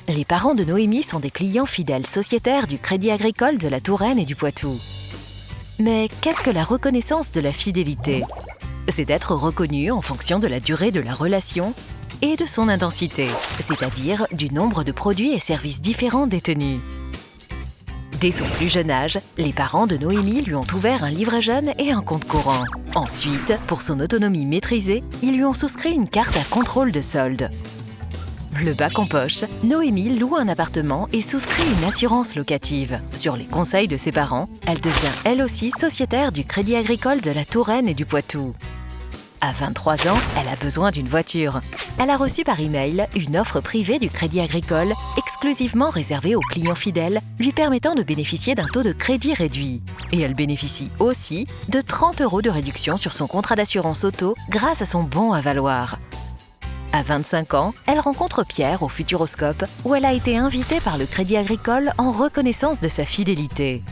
Les parents de Noémie sont des clients fidèles sociétaires du Crédit Agricole de la Touraine et du Poitou. Mais qu'est-ce que la reconnaissance de la fidélité? C'est d'être reconnu en fonction de la durée de la relation et de son intensité, c'est-à-dire du nombre de produits et services différents détenus. Dès son plus jeune âge, les parents de Noémie lui ont ouvert un livret jeune et un compte courant. Ensuite, pour son autonomie maîtrisée, ils lui ont souscrit une carte à contrôle de solde. Le bac en poche, Noémie loue un appartement et souscrit une assurance locative. Sur les conseils de ses parents, elle devient elle aussi sociétaire du Crédit Agricole de la Touraine et du Poitou. À 23 ans, elle a besoin d'une voiture. Elle a reçu par email une offre privée du Crédit Agricole exclusivement réservée aux clients fidèles, lui permettant de bénéficier d'un taux de crédit réduit. Et elle bénéficie aussi de 30 € de réduction sur son contrat d'assurance auto grâce à son bon à valoir. À 25 ans, elle rencontre Pierre au Futuroscope où elle a été invitée par le Crédit Agricole en reconnaissance de sa fidélité.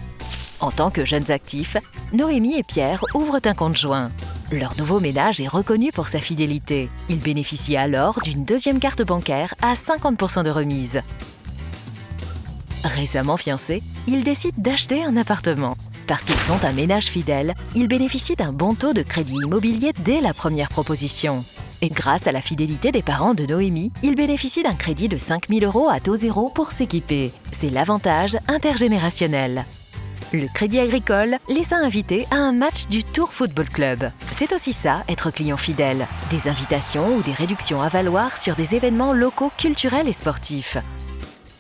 En tant que jeunes actifs, Noémie et Pierre ouvrent un compte joint. Leur nouveau ménage est reconnu pour sa fidélité. Ils bénéficient alors d'une deuxième carte bancaire à 50% de remise. Récemment fiancés, ils décident d'acheter un appartement. Parce qu'ils sont un ménage fidèle, ils bénéficient d'un bon taux de crédit immobilier dès la première proposition. Et grâce à la fidélité des parents de Noémie, ils bénéficient d'un crédit de 5 000 € à taux zéro pour s'équiper. C'est l'avantage intergénérationnel. Le Crédit Agricole les a invités à un match du Tour Football Club. C'est aussi ça, être client fidèle. Des invitations ou des réductions à valoir sur des événements locaux culturels et sportifs.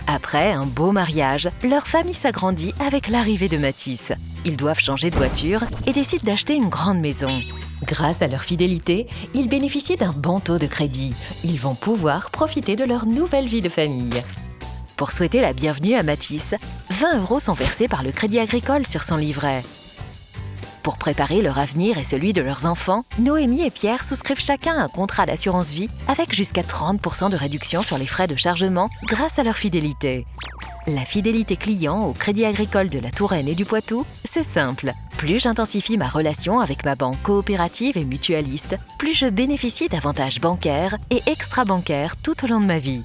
Après un beau mariage, leur famille s'agrandit avec l'arrivée de Mathis. Ils doivent changer de voiture et décident d'acheter une grande maison. Grâce à leur fidélité, ils bénéficient d'un bon taux de crédit. Ils vont pouvoir profiter de leur nouvelle vie de famille. Pour souhaiter la bienvenue à Mathis, 20 € sont versés par le Crédit Agricole sur son livret. Pour préparer leur avenir et celui de leurs enfants, Noémie et Pierre souscrivent chacun un contrat d'assurance vie avec jusqu'à 30% de réduction sur les frais de chargement grâce à leur fidélité. La fidélité client au Crédit Agricole de la Touraine et du Poitou, c'est simple. Plus j'intensifie ma relation avec ma banque coopérative et mutualiste, plus je bénéficie d'avantages bancaires et extra-bancaires tout au long de ma vie.